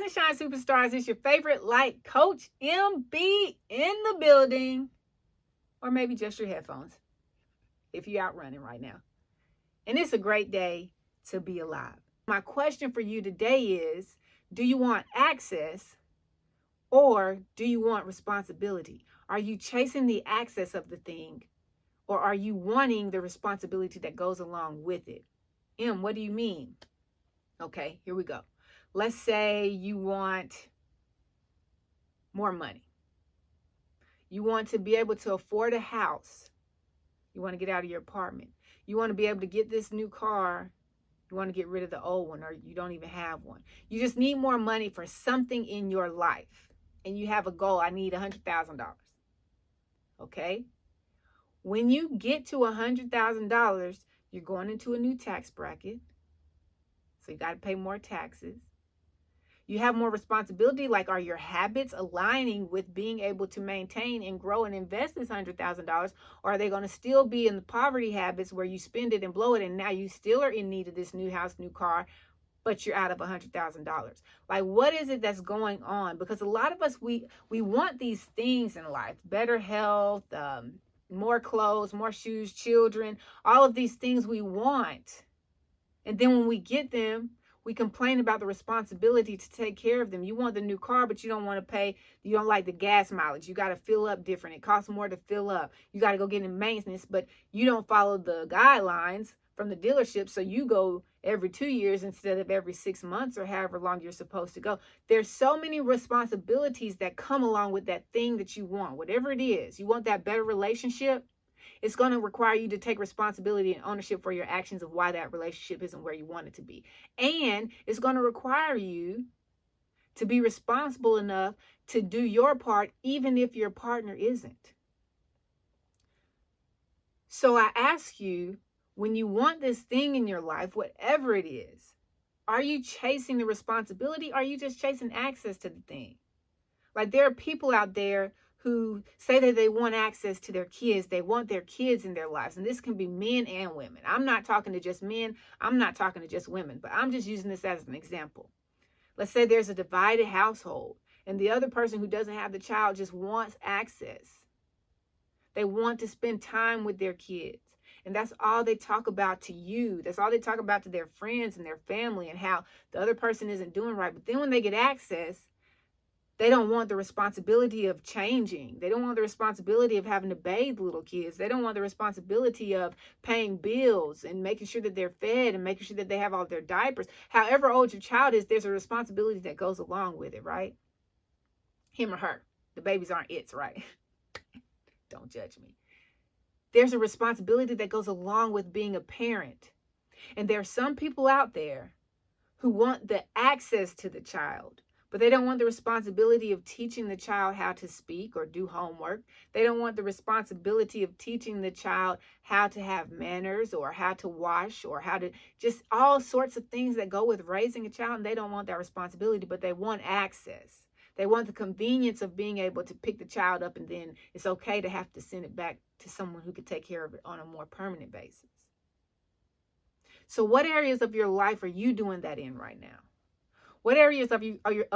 Shine Superstars. It's your favorite light coach, MB, in the building. Or maybe just your headphones if you're out running right now. And it's a great day to be alive. My question for you today is, do you want access or do you want responsibility? Are you chasing the access of the thing or are you wanting the responsibility that goes along with it? What do you mean? Okay, here we go. Let's say you want more money. You want to be able to afford a house. You want to get out of your apartment. You want to be able to get this new car. You want to get rid of the old one, or you don't even have one. You just need more money for something in your life. And you have a goal. I need $100,000. Okay? When you get to $100,000, you're going into a new tax bracket. So you got to pay more taxes. You have more responsibility. Like, are your habits aligning with being able to maintain and grow and invest this $100,000? Or are they going to still be in the poverty habits where you spend it and blow it, and now you still are in need of this new house, new car, but you're out of $100,000? Like, what is it that's going on? Because a lot of us, we want these things in life: better health, more clothes, more shoes, children, all of these things we want. And then when we get them, we complain about the responsibility to take care of them. You want the new car, but you don't want to pay. You don't like the gas mileage. You got to fill up different. It costs more to fill up. You got to go get in maintenance, but you don't follow the guidelines from the dealership. So you go every 2 years instead of every 6 months or however long you're supposed to go. There's so many responsibilities that come along with that thing that you want, whatever it is. You want that better relationship. It's going to require you to take responsibility and ownership for your actions of why that relationship isn't where you want it to be. And it's going to require you to be responsible enough to do your part, even if your partner isn't. So I ask you, when you want this thing in your life, whatever it is, are you chasing the responsibility? Or are you just chasing access to the thing? Like, there are people out there who say that they want access to their kids. They want their kids in their lives. And this can be men and women. I'm not talking to just men. I'm not talking to just women. But I'm just using this as an example. Let's say there's a divided household and the other person who doesn't have the child just wants access. They want to spend time with their kids. And that's all they talk about to you. That's all they talk about to their friends and their family, and how the other person isn't doing right. But then when they get access, they don't want the responsibility of changing. They don't want the responsibility of having to bathe little kids. They don't want the responsibility of paying bills and making sure that they're fed and making sure that they have all their diapers. However old your child is, there's a responsibility that goes along with it, right? Him or her. The babies aren't its, right? Don't judge me. There's a responsibility that goes along with being a parent. And there are some people out there who want the access to the child, but they don't want the responsibility of teaching the child how to speak or do homework. They don't want the responsibility of teaching the child how to have manners or how to wash or how to just all sorts of things that go with raising a child. And they don't want that responsibility, but they want access. They want the convenience of being able to pick the child up, and then it's okay to have to send it back to someone who could take care of it on a more permanent basis. So what areas of your life are you doing that in right now? What areas of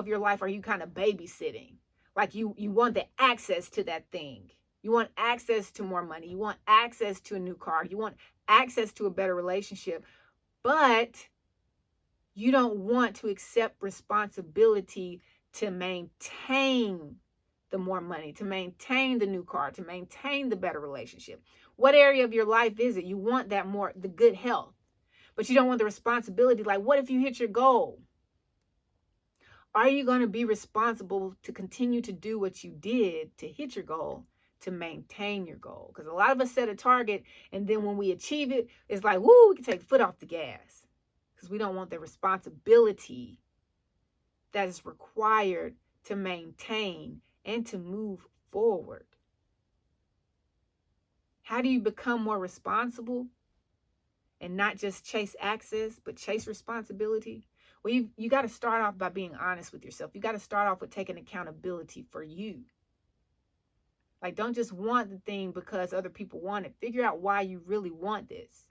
your life are you kind of babysitting? Like you want the access to that thing. You want access to more money. You want access to a new car. You want access to a better relationship. But you don't want to accept responsibility to maintain the more money, to maintain the new car, to maintain the better relationship. What area of your life is it? You want that more, the good health, but you don't want the responsibility. Like, what if you hit your goal? Are you going to be responsible to continue to do what you did to hit your goal, to maintain your goal? Because a lot of us set a target, and then when we achieve it, it's like, woo, we can take the foot off the gas, because we don't want the responsibility that is required to maintain and to move forward. How do you become more responsible and not just chase access, but chase responsibility? Well, you got to start off by being honest with yourself. You got to start off with taking accountability for you. Like, don't just want the thing because other people want it. Figure out why you really want this.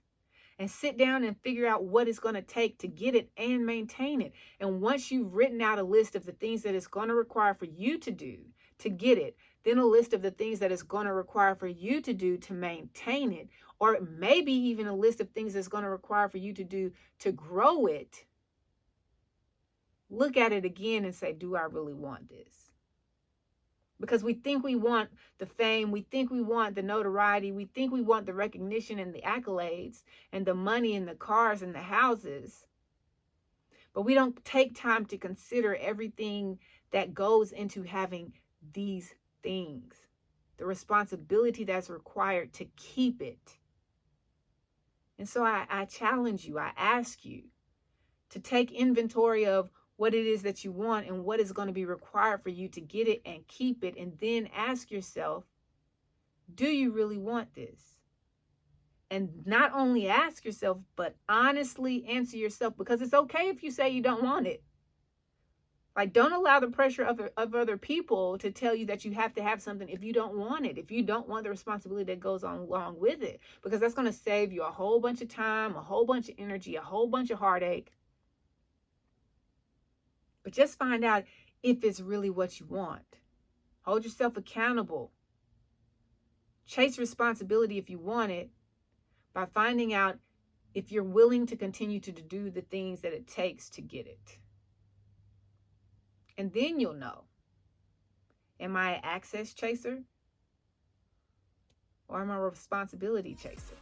and sit down and figure out what it's going to take to get it and maintain it. And once you've written out a list of the things that it's going to require for you to do to get it, then a list of the things that it's going to require for you to do to maintain it, or maybe even a list of things that's going to require for you to do to grow it, look at it again and say, do I really want this? Because we think we want the fame, we think we want the notoriety, we think we want the recognition and the accolades and the money and the cars and the houses. But we don't take time to consider everything that goes into having these things, the responsibility that's required to keep it. And so I challenge you, I ask you to take inventory of what it is that you want and what is going to be required for you to get it and keep it. And then ask yourself, do you really want this? And not only ask yourself, but honestly answer yourself, because it's okay if you say you don't want it. Like, don't allow the pressure of other people to tell you that you have to have something if you don't want it, if you don't want the responsibility that goes on along with it, because that's going to save you a whole bunch of time, a whole bunch of energy, a whole bunch of heartache. But just find out if it's really what you want. Hold yourself accountable. Chase responsibility if you want it by finding out if you're willing to continue to do the things that it takes to get it. And then you'll know, am I an access chaser or am I a responsibility chaser?